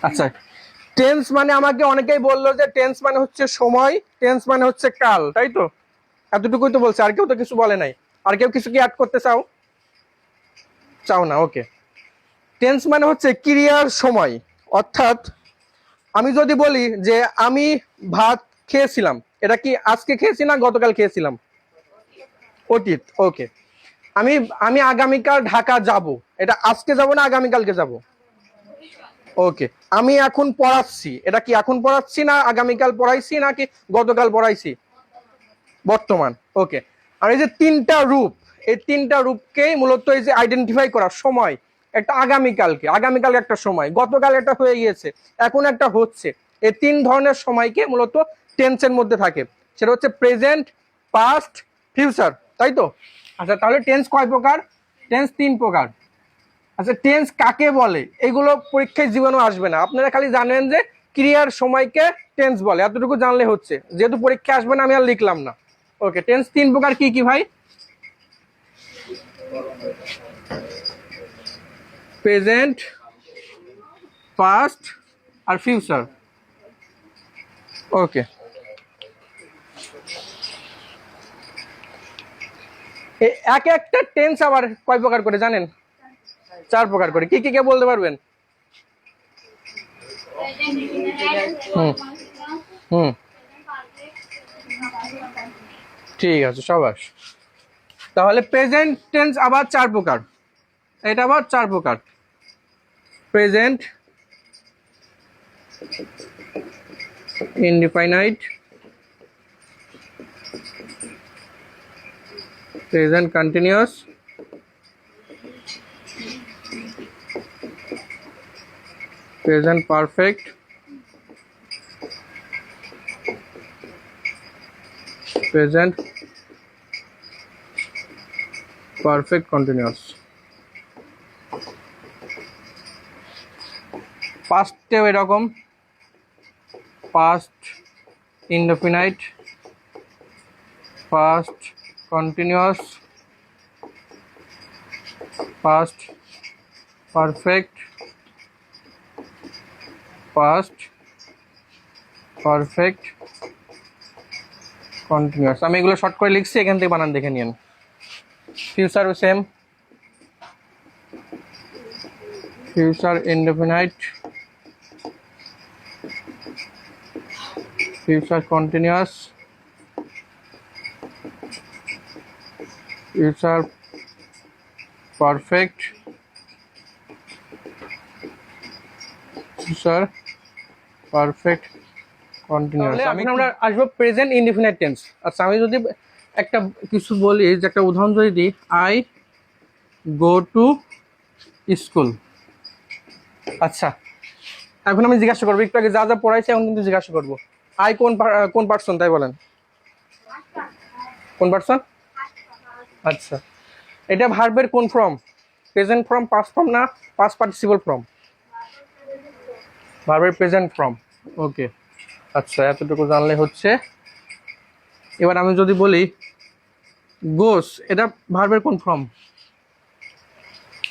আচ্ছা, টেন্স মানে আমাকে অনেকেই বললো যে টেন্স মানে হচ্ছে সময়, টেন্স মানে হচ্ছে কাল, তাই তো? এতটুকুই তো বলছে, আর কেউ তো কিছু বলে নাই। আর কেউ কিছু কি অ্যাড করতে চাও? চাও না, ওকে। টেন্স মানে হচ্ছে ক্রিয়ার সময়। অর্থাৎ আমি যদি বলি যে আমি ভাত খেয়েছিলাম, এটা কি আজকে খেয়েছি না গতকাল খেয়েছিলাম? অতীত, ওকে। আমি আমি আগামীকাল ঢাকা যাব, এটা আজকে যাব না আগামীকালকে যাব? ওকে। আমি এখন পড়াচ্ছি, এটা কি এখন পড়াচ্ছি না আগামীকাল পড়াইছি নাকি গতকাল পড়াইছি? বর্তমান, ওকে। আর এই যে তিনটা রূপ, এই তিনটা রূপকেই মূলত এই যে আইডেন্টিফাই করা সময়, একটা আগামীকালকে, আগামীকাল একটা সময়, গতকাল একটা হয়ে গিয়েছে, এখন একটা হচ্ছে, এই তিন ধরনের সময়কে মূলত টেন্সের মধ্যে থাকে। সেটা হচ্ছে প্রেজেন্ট, পাস্ট, ফিউচার, তাই তো? আচ্ছা, তাহলে টেন্স কয় প্রকার? টেন্স তিন প্রকার। আচ্ছা, টেন্স কাকে বলে এগুলো পরীক্ষায় জীবনেও আসবে না, আপনারা খালি জানেন যে ক্রিয়ার সময়কে টেন্স বলে, এতটুকু জানলে হচ্ছে। যেহেতু পরীক্ষা আসবে না আমি আর লিখলাম না। ওকে, টেন্স তিন প্রকার কি কি ভাই? প্রেজেন্ট, পাস্ট আর ফিউচার। ওকে, এক একটা টেন্স আবার কয় প্রকার করে জানেন? চার প্রকার করে। কি কি কে বলতে পারবেন? হুম হুম, ঠিক আছে, সবাস। তাহলে প্রেজেন্ট টেন্স আবার চার প্রকার, এটা আবার চার প্রকার। Present indefinite, present continuous, present perfect, present perfect continuous. পাস্টেও এরকম, past indefinite, past continuous, past perfect, past perfect continuous. আমি এগুলো শর্ট করে লিখছি, এখান থেকে বানান দেখে নিন। ফিউচারও same, future indefinite, future continuous, future perfect, future perfect continuous. আমরা আসবো প্রেজেন্ট ইনডিফিনাইট টেন্স। আচ্ছা, আমি যদি একটা কিছু বলি, যে একটা উদাহরণ যদি দিই, আই গো টু স্কুল। আচ্ছা, এখন আমি জিজ্ঞাসা করবো, একটু আগে যা যা পড়াইছে এখন কিন্তু জিজ্ঞাসা করবো, আই কোন পার্সন, তাই বলেন? কোন পার্সন? আচ্ছা, এটা ভার্বের কোন form? Present form, past form না পাস্ট পার্টিসিপল ফর্ম? ভার্বের প্রেজেন্ট ফর্ম, ওকে। আচ্ছা, এতটুকু জানলে হচ্ছে। এবার আমি যদি বলি গোস, এটা ভার্বের কোন ফর্ম?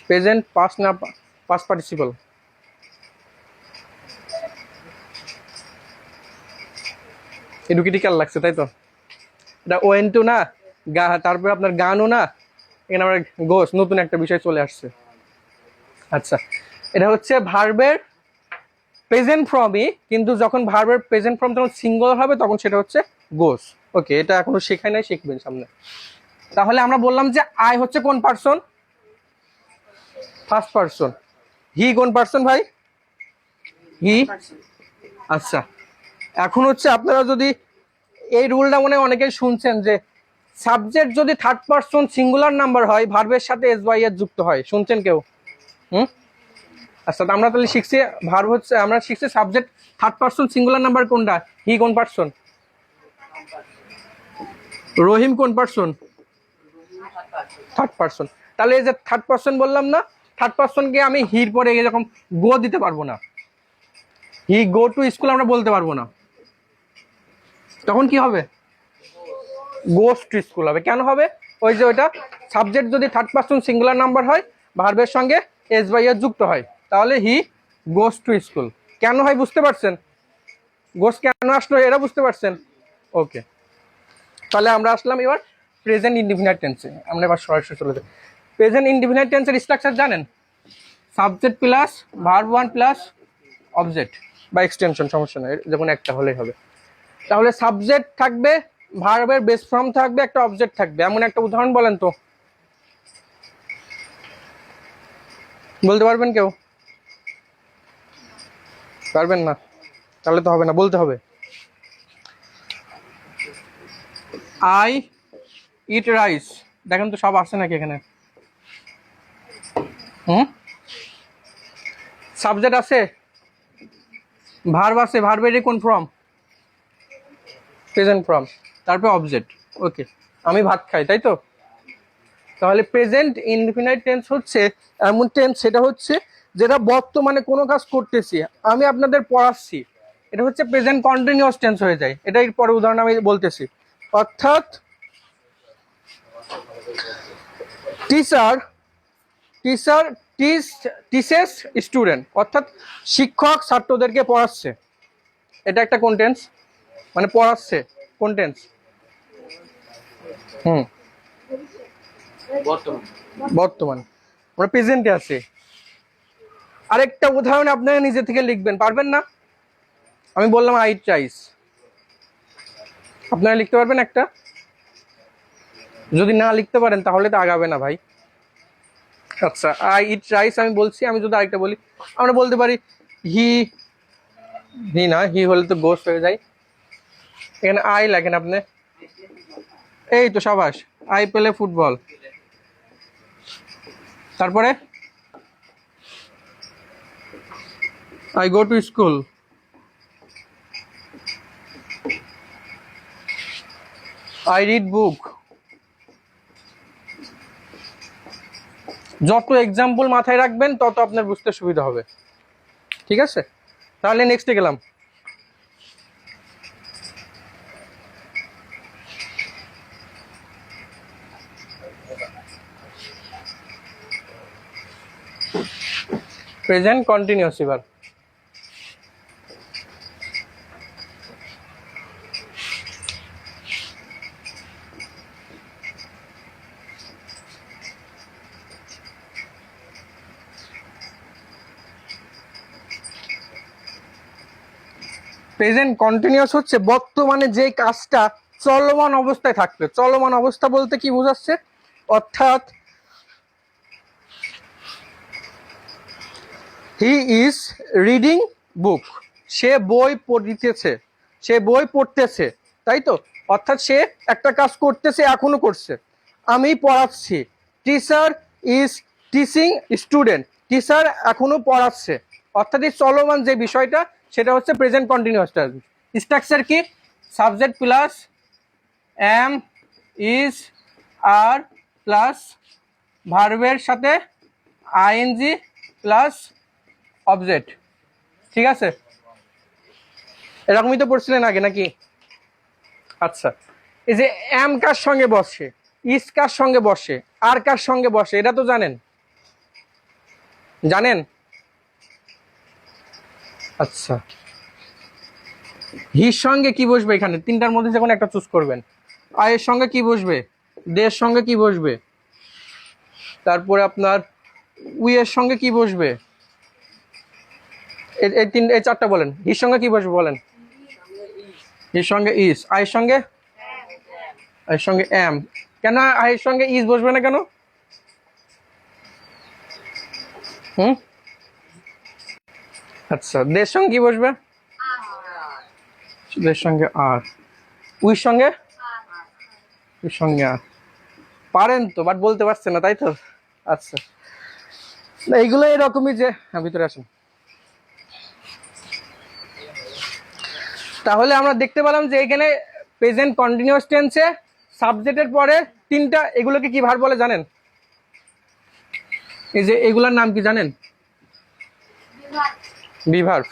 প্রেজেন্ট, পাস্ট না পাস্ট পার্টিসিপল? এডুকেটিক্যাল লাগছে, তাই তো? এটা ওয়েন টু না, তারপরে আপনার গানও না, এখানে আমরা গোস, নতুন একটা বিষয় চলে আসছে। আচ্ছা, এটা হচ্ছে ভার্বের প্রেজেন্ট ফর্মই, কিন্তু যখন ভার্বের প্রেজেন্ট ফর্ম যখন সিঙ্গুলার হবে তখন সেটা হচ্ছে গোস। ওকে, এটা এখনো শেখাই নাই, শিখবেন সামনে। তাহলে আমরা বললাম যে আই হচ্ছে কোন পার্সন? First person. হি কোন পার্সন ভাই? হি। আচ্ছা, এখন হচ্ছে আপনারা যদি এই রুলটা মনে হয় অনেকেই শুনছেন, যে সাবজেক্ট যদি থার্ড পার্সন সিঙ্গুলার নাম্বার হয় ভার্বের সাথে এস বাই এর যুক্ত হয়, শুনছেন কেউ? আচ্ছা, আমরা তাহলে শিখছি ভার্ব হচ্ছে, আমরা শিখছি subject third person singular number কোনটা? হি কোন পার্সন? রহিম কোন পার্সন? Third person. তাহলে এই যে থার্ড পার্সন বললাম না, থার্ড পার্সনকে আমি হির পরে এরকম গো দিতে পারবো না, হি গো টু স্কুল আমরা বলতে পারবো না। তখন কি হবে? গোস টু স্কুল হবে। কেন হবে? ওই যে ওইটা সাবজেক্ট যদি থার্ড পার্সন সিঙ্গুলার নাম্বার হয় ভার্বের সঙ্গে এস বাই এর যুক্ত হয়, তাহলে হি গোস টু স্কুল। কেন হয় বুঝতে পারছেন? গোস কেন আসলো এরা বুঝতে পারছেন? ওকে, তাহলে আমরা আসলাম এবার প্রেজেন্ট ইনডিফিনাইট টেন্সে। আমরা এবার সরাসরি চলে যাই। প্রেজেন্ট ইনডিফিনাইট টেন্সের স্ট্রাকচার জানেন? Subject plus verb one plus object বা এক্সটেনশন, সমস্যা নেই, যেমন একটা হলেই হবে। তাহলে সাবজেক্ট থাকবে, ভার্বের বেস ফর্ম থাকবে, একটা অবজেক্ট থাকবে। এমন একটা উদাহরণ বলেন তো, বলতে পারবেন কেউ? পারবেন না? তাহলে তো হবে না, বলতে হবে। আই ইট রাইস, দেখেন তো সব আছে নাকি এখানে? সাবজেক্ট আছে, ভার্ব আছে, ভার্বের কোন ফর্ম? প্রেজেন্ট ফর্ম, তারপর অবজেক্ট। ওকে, আমি ভাত খাই, তাই তো? তাহলে প্রেজেন্ট ইনডিফিনাইট টেন্স হচ্ছে এমন টেন্স, সেটা হচ্ছে যেটা বর্তমানে কোনো কাজ করতেছি, আমি আপনাদের পড়াচ্ছি, এটা হচ্ছে প্রেজেন্ট কন্টিনিউয়াস টেন্স হয়ে যায়। এটাই পরে উদাহরণ আমি বলতেছি। অর্থাৎ টিচার টিচার টিচেস স্টুডেন্ট, অর্থাৎ শিক্ষক ছাত্রদেরকে পড়াচ্ছে। এটা একটা কোন টেন্স? মানে পড়াচ্ছে, কোন টেন্স? বর্তমান, আমরা প্রেজেন্টে আছে। আরেকটা উদাহরণ আপনারা নিজে থেকে লিখবেন, পারবেন না? আমি বললাম আই ইট রাইস, আপনারা লিখতে পারবেন একটা? যদি না লিখতে পারেন তাহলে তো আগাবে না ভাই। আচ্ছা, আই ইট রাইস আমি বলছি, আমি যদি আরেকটা বলি, আমরা বলতে পারি হি হি না, হি হলে তো গোস হয়ে যায়, এখানে আই লাগেন আপনি। এই তো সাবাস, আই প্লে ফুটবল। তারপরে I go to school, I read বুক। যত এক্সাম্পল মাথায় রাখবেন তত আপনার বুঝতে সুবিধা হবে। ঠিক আছে, তাহলে নেক্সটে গেলাম। প্রেজেন্ট কন্টিনিউয়াস এবার। প্রেজেন্ট কন্টিনিউয়াস হচ্ছে বর্তমানে যে কাজটা চলমান অবস্থায় থাকবে। চলমান অবস্থা বলতে কি বোঝাচ্ছে? অর্থাৎ হি ইজ রিডিং বুক, সে বই পড়িতেছে, সে বই পড়তেছে, তাই তো? অর্থাৎ সে একটা কাজ করতেছে, এখনো করছে। আমি পড়াচ্ছি, teacher is teaching student, teacher এখনো পড়াচ্ছে। অর্থাৎ এই চলমান যে বিষয়টা সেটা হচ্ছে প্রেজেন্ট কন্টিনিউয়াস টেন্স। স্ট্রাকচার কি? Subject plus am is are plus ভার্বের সাথে আইএনজি প্লাস অবজেক্ট। ঠিক আছে, এরকমই তো পড়ছিলেন আগে নাকি? আচ্ছা, এই যে এম কার সঙ্গে বসে, ইজ কার সঙ্গে বসে, আর কার সঙ্গে বসে, এটা তো জানেন? জানেন? আচ্ছা, হির সঙ্গে কি বসবে? এখানে তিনটার মধ্যে যখন একটা চুজ করবেন, আয়ের সঙ্গে কি বসবে, দের সঙ্গে কি বসবে, তারপরে আপনার উই এর সঙ্গে কি বসবে, এই চারটা বলেন। হির সঙ্গে কি বসবে বলেন? হির সঙ্গে ইজ, আয়ের সঙ্গে, আয়ের সঙ্গে এম। কেন আয়ের সঙ্গে ইজ বসবে না কেন? আচ্ছা, দের সঙ্গে কি বসবে? দের সঙ্গে আর, উইর সঙ্গে, উইর সঙ্গে আর। পারেন তো, বাট বলতে পারছেন না, তাই তো? আচ্ছা, এইগুলো এরকমই যে, হ্যাঁ ভিতরে আসুন। তাহলে আমরা দেখতে পেলাম যে এখানে প্রেজেন্ট কন্টিনিউয়াস টেন্সে সাবজেক্টের পরে তিনটা, এগুলোকে কি ভার্ব বলে জানেন? এই যে এগুলার নাম কি জানেন? বিভার্ব।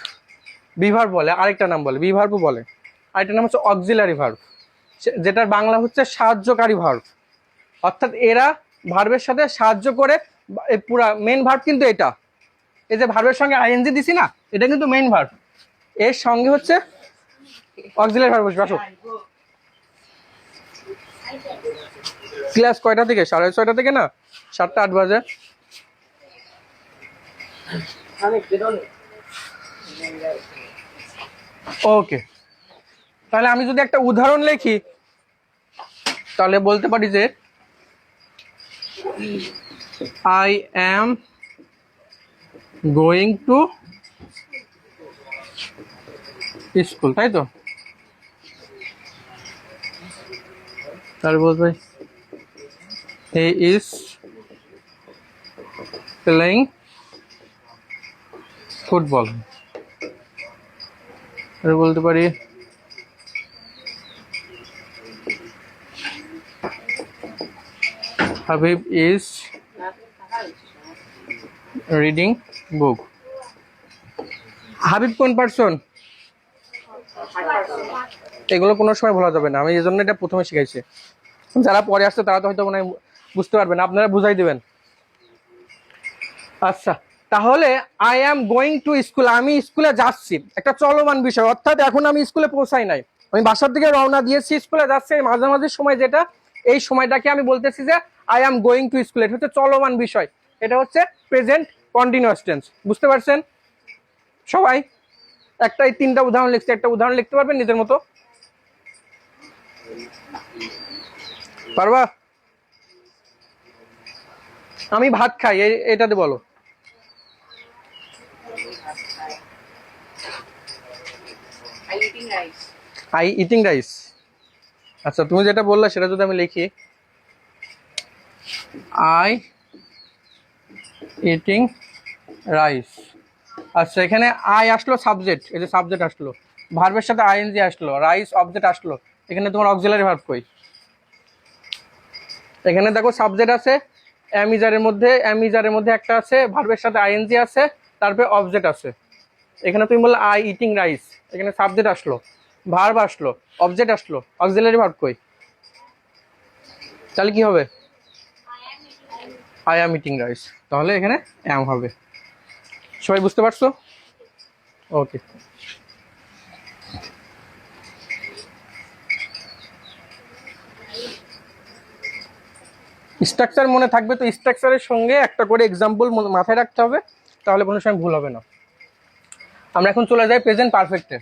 বিভার্ব বলে, আরেকটা নাম বলে বিভার্ব বলে, আরেকটা নাম হচ্ছে অক্সিলারি ভার্ব, যেটার বাংলা হচ্ছে সাহায্যকারী ভার্ব। অর্থাৎ এরা ভার্বের সাথে সাহায্য করে, পুরা মেন ভার্ব কিন্তু এটা। এই যে ভার্বের সঙ্গে আইএনজি দিছি না, এটা কিন্তু মেইন ভার্ব। এর সঙ্গে হচ্ছে অক্সিলারি ভার্ব বসবে। আসো, ক্লাস কয়টা থেকে? 6:30 থেকে না 7টা 8 বাজে। ওকে, তাহলে আমি যদি একটা উদাহরণ লিখি তাহলে বলতে পারি যে I am going to school, তাই তো? তাহলে বলবে হি ইজ প্লেইং ফুটবল। তাহলে বলতে পারি Habib is reading book. Habib কোন পার্সন? এগুলো কোনো সময় বলা যাবে না, আমি এই জন্য এটা প্রথমে শিখাইছি। যারা পরে আসছে তারা তো হয়তো মনে হয় বুঝতে পারবেন, আপনারা বুঝাই দিবেন। আচ্ছা, তাহলে I am going to school, আমি স্কুলে যাচ্ছি, একটা চলমান বিষয়, অর্থাৎ এখন আমি স্কুলে পৌঁছাই নাই, আমি বাসার দিকে রওনা দিয়েছি, স্কুলে যাচ্ছি, মাঝামাঝি সময় যেটা, এই সময়টাকে আমি বলতেছি যে I am going to school. এটা হচ্ছে চলমান বিষয়, এটা হচ্ছে প্রেজেন্ট কন্টিনিউয়াস টেন্স। বুঝতে পারছেন সবাই? একটা এই 3টা উদাহরণ লিখছি, একটা উদাহরণ লিখতে পারবেন নিজের মতো? পারবা? আমি ভাত খাই, এটাতে বলো। I eating rice. আচ্ছা, তুমি যেটা বললা সেটা যদি আমি লিখি, আই ইটিং রাইস। আচ্ছা, এখানে আই আসলো সাবজেক্ট, এই যে সাবজেক্ট আসলো, ভার্বের সাথে আইএনজি আসলো, রাইস অবজেক্ট আসলো, এখানে তোমার অক্সিলারি ভার্ব কই? এখানে দেখো সাবজেক্ট আছে, অ্যামিজারের মধ্যে একটা আছে, ভার্বের সাথে আইএনজি আছে, তারপরে অবজেক্ট আছে। এখানে তুমি বললে আই ইটিং রাইস, এখানে সাবজেক্ট আসলো, ভার্ব আসলো, অবজেক্ট আসলো, অক্সিলারি ভার্ব কই? তাহলে কি হবে? আই অ্যাম ইটিং রাইস, তাহলে এখানে অ্যাম হবে। সবাই বুঝতে পারছো? ওকে, স্ট্রাকচার মনে থাকবে তো, স্ট্রাকচারের সঙ্গে একটা করে এক্সাম্পল মাথায় রাখতে হবে, তাহলে কোনো সময় ভুল হবে না। আমরা এখন চলে যাই প্রেজেন্ট পারফেক্টে।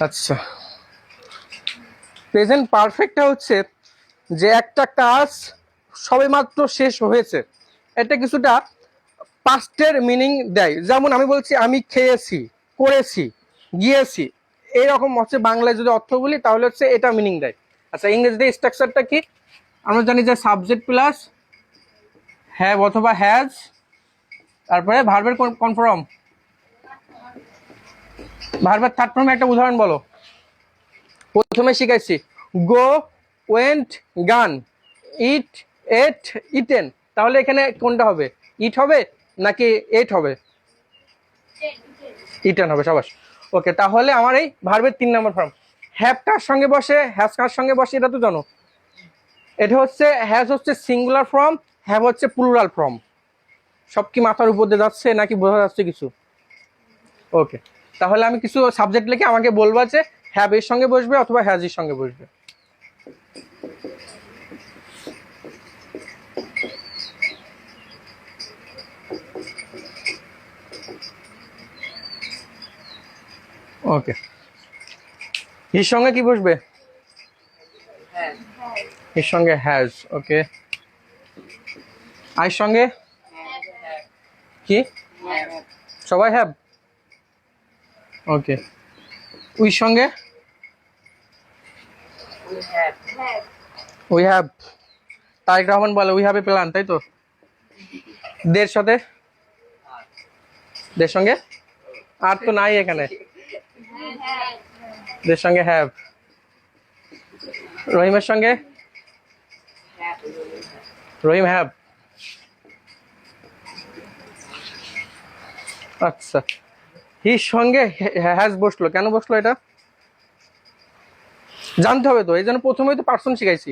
আচ্ছা, প্রেজেন্ট পারফেক্টটা হচ্ছে যে একটা কাজ সবেমাত্র শেষ হয়েছে, এটা কিছুটা পাস্টের মিনিং দেয়। যেমন আমি বলছি আমি খেয়েছি, করেছি, গিয়েছি, এইরকম হচ্ছে বাংলায় যদি অর্থ বলি তাহলে হচ্ছে এটা মিনিং দেয়। আচ্ছা, ইংরেজিতে স্ট্রাকচারটা কি? আমরা জানি যে সাবজেক্ট প্লাস হ্যাভ অথবা হ্যাজ, তারপরে ভার্বের কোন ফর্ম? ভার্বের থার্ড ফর্মে একটা উদাহরণ বলো। প্রথমে শিখাইছি গো, ওয়েন্ট, গান, ইট, এট, ইটেন। তাহলে এখানে কোনটা হবে? ইট হবে নাকি এট হবে? ইটেন হবে, সবাস। ওকে, তাহলে আমার এই ভার্বের 3 নম্বর ফর্ম। হ্যাভ কার সঙ্গে বসে, হ্যাজ কার সঙ্গে বসে এটা তো জানো। এটা হচ্ছে হ্যাজ হচ্ছে সিঙ্গুলার ফর্ম, হ্যাভ হচ্ছে প্লুরাল ফর্ম। সব কি মাথার উপর দিয়ে যাচ্ছে নাকি বোঝা যাচ্ছে কিছু? ওকে, তাহলে আমি কিছু সাবজেক্ট লিখে আমাকে বলবা যে হ্যাভ এর সঙ্গে বসবে অথবা হ্যাজ এর সঙ্গে বসবে। ওকে, এর সঙ্গে কি বসবে? এর সঙ্গে হ্যাজ। ওকে, আয়ের সঙ্গে কি? সবাই হ্যাভ। ওকে, উই সঙ্গে উই হ্যাভ। তারেক রহমান বলে উই হ্যাভ এ প্ল্যান, তাই তো? দের সাথে, দের সঙ্গে আর তো নাই এখানে, দের সঙ্গে হ্যাভ। রহিমের সঙ্গে রহিম হ্যাভ। আচ্ছা, হির সঙ্গে হ্যাজ বসলো, কেন বসলো এটা জানতে হবে তো, এই জন্য প্রথমেই তো পার্সন শিখাইছি।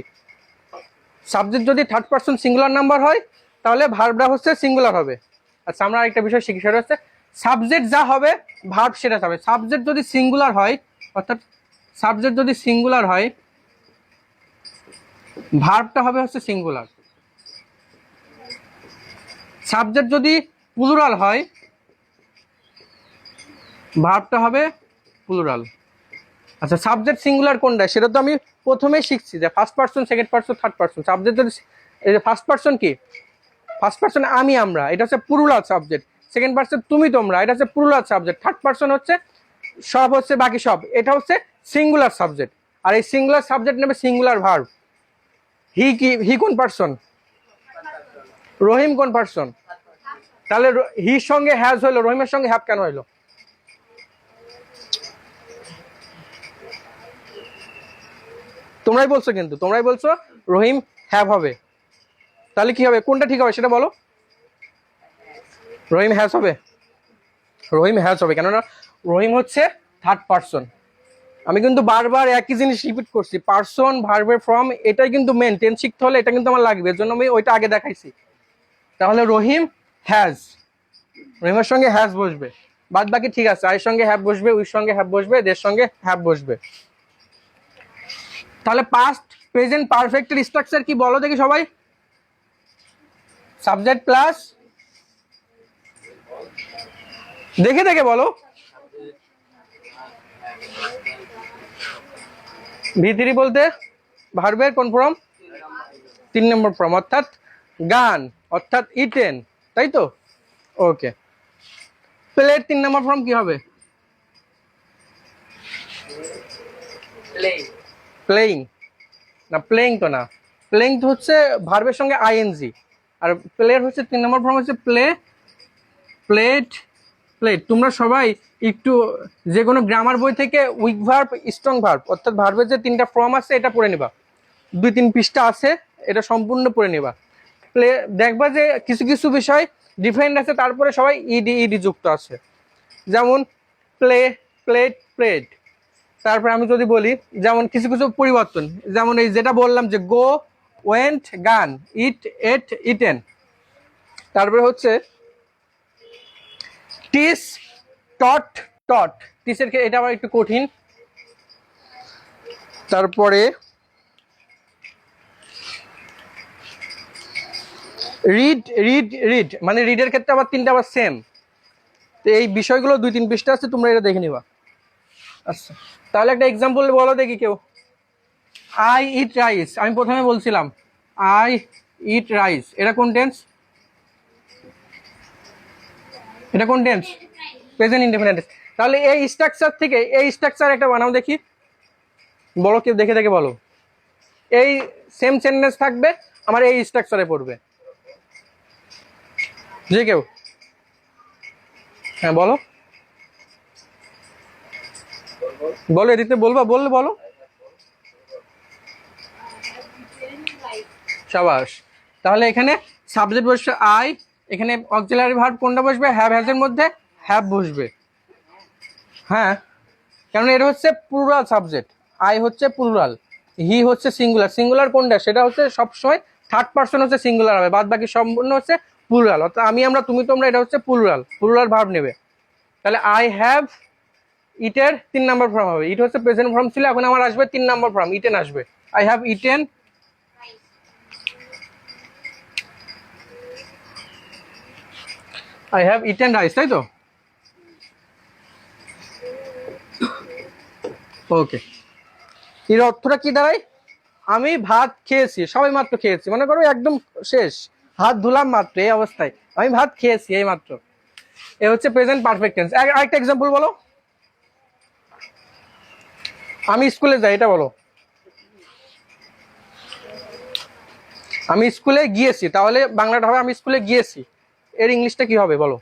সাবজেক্ট যদি থার্ড পার্সন সিঙ্গুলার নাম্বার হয় তাহলে ভার্বটা হচ্ছে সিঙ্গুলার হবে। আচ্ছা, আমরা আরেকটা বিষয় শিখি, সেটা হচ্ছে সাবজেক্ট যা হবে ভার্ব সেটা হবে। সাবজেক্ট যদি সিঙ্গুলার হয়, অর্থাৎ সাবজেক্ট যদি সিঙ্গুলার হয়, ভার্বটা হবে হচ্ছে সিঙ্গুলার। সাবজেক্ট যদি প্লুরাল হয়, ভার্বটা হবে প্লুরাল। আচ্ছা, সাবজেক্ট সিঙ্গুলার কোনটা সেটা তো আমি প্রথমেই শিখছি, যে first person, second person, third person. Subject যদি, এই যে ফার্স্ট পারসন কি, ফার্স্ট পারসন আমি, আমরা, এটা হচ্ছে প্লুরাল সাবজেক্ট। সেকেন্ড পারসন তুমি, তোমরা, এটা হচ্ছে প্লুরাল সাবজেক্ট। থার্ড পারসন হচ্ছে সব, হচ্ছে বাকি সব, এটা হচ্ছে সিঙ্গুলার সাবজেক্ট। আর এই সিঙ্গুলার সাবজেক্ট নেবে সিঙ্গুলার ভার্ব। হি কি, হি কোন পারসন? রহিম কোন পারসন? তাহলে হির সঙ্গে হ্যাজ হইলো, রহিমের সঙ্গে হ্যাভ কেন হইলো? তোমরাই বলছো, কিন্তু তোমরাই বলছো রহিম হ্যাভ হবে। তাহলে কি হবে, কোনটা ঠিক হবে সেটা বলো। রহিম হ্যাজ হবে, রহিম হ্যাজ হবে, কেননা রহিম হচ্ছে থার্ড পারসন। আমি কিন্তু বারবার একই জিনিস রিপিট করছি, পারসন, ভার্বের ফর্ম, এটাই কিন্তু মেন। টেন্স শিখতে হলে এটা কিন্তু আমার লাগবে, এর জন্য আমি ওইটা আগে দেখাইছি। তাহলে রহিম হ্যাজ, রহিমের সঙ্গে হ্যাজ বসবে, বাদ বাকি ঠিক আছে। আয়ের সঙ্গে হ্যাভ বসবে, উইর সঙ্গে হ্যাভ বসবে, দের সঙ্গে হ্যাভ বসবে। তাহলে পাস্ট প্রেজেন্ট পারফেক্টের স্ট্রাকচার কি বলো দেখি সবাই। সাবজেক্ট প্লাস, দেখে দেখে বলো। V3 বলতে ভার্বের কোন ফর্ম? 3 নম্বর ফর্ম, অর্থাৎ গান, অর্থাৎ ইটেন, তাই তো? ওকে। প্লের 3 নম্বর ফর্ম কি হবে? প্লেইং না, প্লেইং তো না। প্লেইং তো হচ্ছে ভার্বের সঙ্গে আইএনজি, আর প্লের হচ্ছে 3 নম্বর ফর্ম হচ্ছে প্লে, প্লেট, প্লেট। তোমরা সবাই একটু যে কোনো গ্রামার বই থেকে উইক ভার্ব, স্ট্রং ভার্ব, অর্থাৎ ভার্বের যে 3টা ফর্ম আছে এটা পড়ে নিবা। 2-3 পৃষ্ঠা আছে, এটা সম্পূর্ণ পড়ে নিবা। প্লে দেখবা যে কিছু কিছু বিষয় ডিফারেন্ট আছে, তারপরে সবাই ইডি ইডি যুক্ত আছে। যেমন প্লে, প্লেট, প্লেট। তারপরে আমি যদি বলি, যেমন কিছু কিছু পরিবর্তন, যেমন এই যেটা বললাম যে গো, ওয়েন্ট, গান, ইট, এট, ইটেন। তারপরে হচ্ছে টিস, টট, টট। টিসের এটা আবার একটু কঠিন। তারপরে রিড, রিড, রিড, মানে রিডের ক্ষেত্রে আবার 3টা আবার সেম। তো এই বিষয়গুলো 2-3 পৃষ্ঠা আছে, তোমরা এটা দেখে নিবা। আচ্ছা, তাহলে একটা এক্সাম্পল বলো দেখি কেউ। আই ইট রাইস, আমি প্রথমে বলছিলাম আই ইট রাইস, এটা কোন টেন্স? এটা কোন টেন্স? Present indefinite. তাহলে এই স্ট্রাকচার থেকে এই স্ট্রাকচার একটা বানাও দেখি, বলো কেউ, দেখে দেখে বলো। এই সেম সেন্টেন্স থাকবে, আমার এই স্ট্রাকচারে পড়বে, যে কেউ। হ্যাঁ বলো, বলো, এদিকে বলবা, বললে বলো। সাবাস। তাহলে এখানে সাবজেক্ট বসবে আই, এখানে অক্সিলারি ভার্ব কোনটা বসবে? হ্যাভ, হ্যাজের মধ্যে হ্যাভ বসবে। হ্যাঁ, কারণ এটা হচ্ছে প্লুরাল সাবজেক্ট, আই হচ্ছে প্লুরাল, হি হচ্ছে সিঙ্গুলার। সিঙ্গুলার কোনটা সেটা হচ্ছে সবসময় থার্ড পারসন হচ্ছে সিঙ্গুলার হবে, বাদ বাকি সম্পূর্ণ হচ্ছে প্লুরাল। অর্থাৎ আমি, আমরা, তুমি, তোমরা, এটা হচ্ছে প্লুরাল, প্লুরাল ভার্ব নেবে। তাহলে আই হ্যাভ ইটের 3 নম্বর ফর্ম হবে। ইট হচ্ছে প্রেজেন্ট ফর্ম ছিল, এখন আমার আসবে 3 নম্বর ফর্ম, ইটেন আসবে। I have eaten, I have eaten rice, তাই তো? ওকে। এর অর্থটা কি দাঁড়ায়? আমি ভাত খেয়েছি, সবাই মাত্র খেয়েছি, মনে করো একদম শেষ, হাত ধুলাম মাত্র, এই অবস্থায় আমি ভাত খেয়েছি এই মাত্র। এ হচ্ছে প্রেজেন্ট পারফেক্ট টেন্স। আরেকটা এক্সাম্পল বলো। আমি স্কুলে যাই, এটা বলো। আমি স্কুলে গিয়েছি, তাহলে বাংলাটা হবে আমি স্কুলে গিয়েছি। এর ইংলিশটা কি হবে বলো?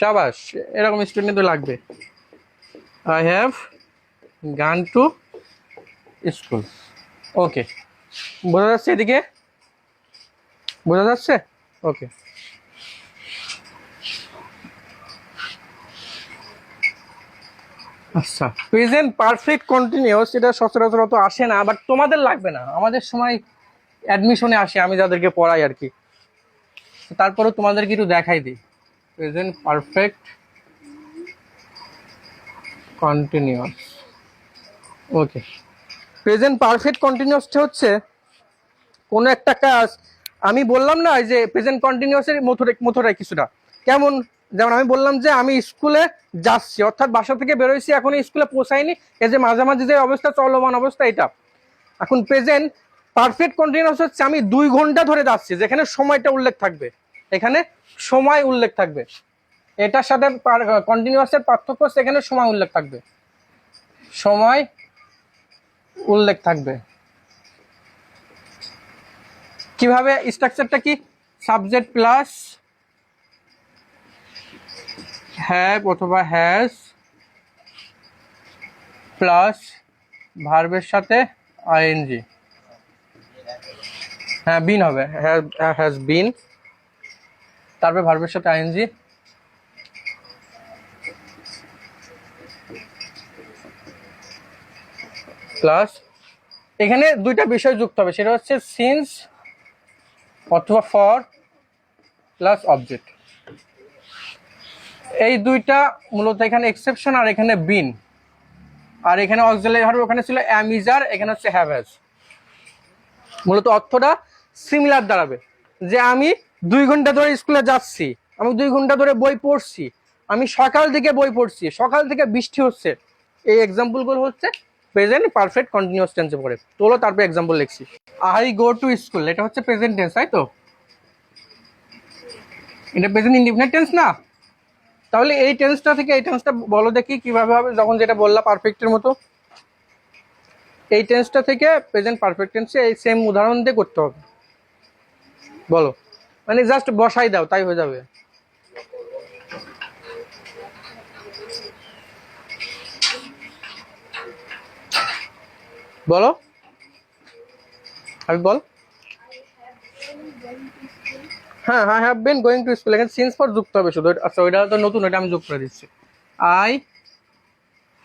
শাবাশ, এরকম স্টুডেন্ট তো লাগবে। I have gone to school. Okay, বোঝা যাচ্ছে এদিকে? বোঝা যাচ্ছে? ওকে। আচ্ছা, প্রেজেন্ট পারফেক্ট কন্টিনিউয়াস এটা সচরাচর তো আসে না, বাট তোমাদের লাগবে না, আমাদের সময় অ্যাডমিশনে আসে, আমি যাদেরকে পড়াই আর কি। তারপরেও তোমাদেরকে একটু দেখাই দিই। Present perfect continuous. Okay, present perfect কন্টিনিউয়াসটা হচ্ছে কোনো একটা কাজ, আমি বললাম না যে প্রেজেন্ট কন্টিনিউয়াসের মথোটাই কিছুটা কেমন, যেমন আমি বললাম যে আমি স্কুলে যাচ্ছি, অর্থাৎ বাসা থেকে বেরোইছি, এখন স্কুলে পৌঁছাইনি, এই যে মাঝামাঝি যে অবস্থা, চলমান অবস্থা এটা। এখন প্রেজেন্ট পারফেক্ট কন্টিনিউয়াস হচ্ছে আমি 2 ঘন্টা ধরে যাচ্ছি, যেখানে সময়টা উল্লেখ থাকবে, এখানে সময় উল্লেখ থাকবে। এটার সাথে কন্টিনিউয়াসের পার্থক্য হচ্ছে এখানে সময় উল্লেখ থাকবে, সময় উল্লেখ থাকবে। কিভাবে স্ট্রাকচারটা কি, সাবজেক্ট প্লাস হ্যাভ অথবা হ্যাজ প্লাস ভার্বের সাথে আইএনজি, হ্যাঁ বিন হবে, হ্যাজ বিন, তারপরে ভার্বের সাথে আইএনজি প্লাস এখানে দুইটা বিষয় যুক্ত হবে, সেটা হচ্ছে সিন্স অথবা ফর প্লাস অবজেক্ট। এই দুইটা মূলত এখানে এক্সেপশন, আর এখানে বিন, আর এখানে অক্সিলারি ভার্ব, ওখানে ছিল অ্যাম ইজ আর, এখানে হচ্ছে হ্যাভ হ্যাজ। মূলত অর্থটা সিমিলার দাঁড়াবে, যে আমি 2 ঘন্টা ধরে স্কুলে যাচ্ছি, আমি 2 ঘন্টা ধরে বই পড়ছি, আমি সকাল থেকে বই পড়ছি, সকাল থেকে বৃষ্টি হচ্ছে। এই এক্সাম্পলগুলো হচ্ছে প্রেজেন্ট পারফেক্ট কন্টিনিউয়াস টেন্সে পড়ে। তোলো তারপরে এক্সাম্পল লিখছি। আই গো টু স্কুল, এটা হচ্ছে প্রেজেন্ট টেন্স, তাই তো? এটা প্রেজেন্ট ইনডিফিনিট টেন্স না? তাহলে এই টেন্সটা থেকে এই টেন্সটা বলো দেখি কিভাবে হবে, যখন যেটা বললা পারফেক্টের মতো। এই টেন্সটা থেকে প্রেজেন্ট পারফেক্ট টেন্সে এই সেম উদাহরণ দিয়ে করতে হবে, বলো। মানে জাস্ট বসাই দাও, তাই হয়ে যাবে। বলো, আমি বল। হ্যাঁ, I have been going to school, এখানে সিন্স ফর যুক্ত হবে শুধু। আচ্ছা, ওইটা তো নতুন, ওইটা আমি যোগ করে দিচ্ছি। I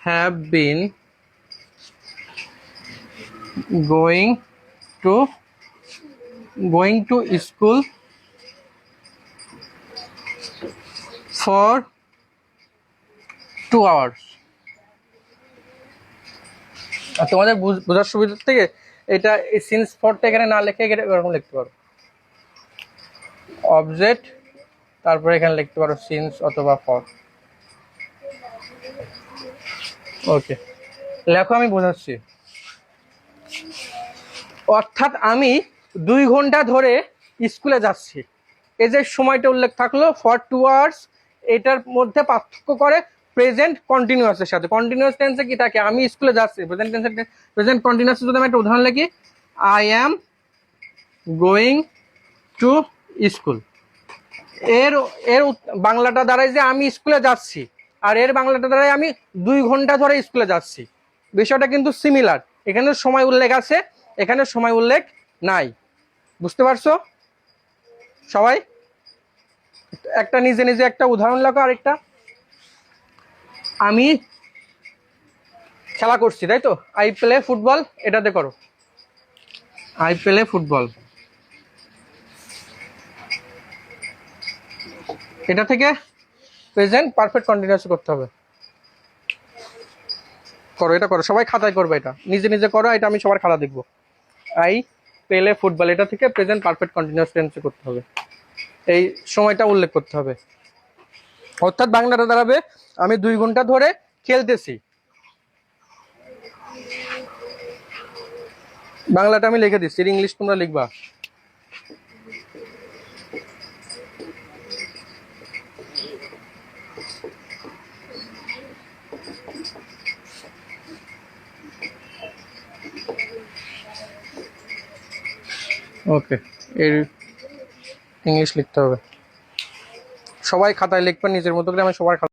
have been going to school for 2 hours। আর তোমাদের বোঝার সুবিধার থেকে এটা এই সিন্স ফরটা এখানে না লিখে এরকম লিখতে পারো, অবজেক্ট, তারপরে এখানে লিখতে পারো সিন্স অথবা ফর। ওকে, লেখো, আমি বোঝাচ্ছি। অর্থাৎ আমি 2 ঘন্টা ধরে স্কুলে যাচ্ছি, এই যে সময়টা উল্লেখ থাকলো ফর 2 hours, এটার মধ্যে পার্থক্য করে প্রেজেন্ট কন্টিনিউয়াসের সাথে। কন্টিনিউয়াস টেন্সে কি থাকে, আমি স্কুলে যাচ্ছি, প্রেজেন্ট টেন্সে, প্রেজেন্ট কন্টিনিউয়াসে যদি আমি একটা উদাহরণ লিখি, I am going to school, এর এর বাংলাটা দাঁড়ায় যে আমি স্কুলে যাচ্ছি, আর এর বাংলাটা দাঁড়ায় আমি 2 ঘন্টা ধরে স্কুলে যাচ্ছি। বিষয়টা কিন্তু সিমিলার, এখানে সময় উল্লেখ আছে, এখানে সময় উল্লেখ নাই। বুঝতে পারছো সবাই? একটা নিজে নিজে একটা উদাহরণ লেখো। আরেকটা, আমি খেলা করছি, তাই তো? আই প্লে ফুটবল, এটাতে করো, আই প্লে ফুটবল। এটা থেকে প্রেজেন্ট পারফেক্ট কন্টিনিউয়াস করতে হবে। করো, এটা করো, সবাই খাতায় করবে, এটা নিজে নিজে করো, এটা আমি সবার খাতা দেখবো। আই প্লে ফুটবল, এটা থেকে প্রেজেন্ট পারফেক্ট কন্টিনিউয়াস টেন্সে করতে হবে, এই সময়টা উল্লেখ করতে হবে। অর্থাৎ বাংলাটা দাঁড়াবে আমি 2 ঘন্টা ধরে খেলতেছি। বাংলাটা আমি লিখে দিচ্ছি, ইংলিশ তোমরা লিখবা। ওকে, এর ইংলিশ লিখতে হবে, সবাই খাতায় লিখবেন নিজের মতো করে, আমি সবার খাতা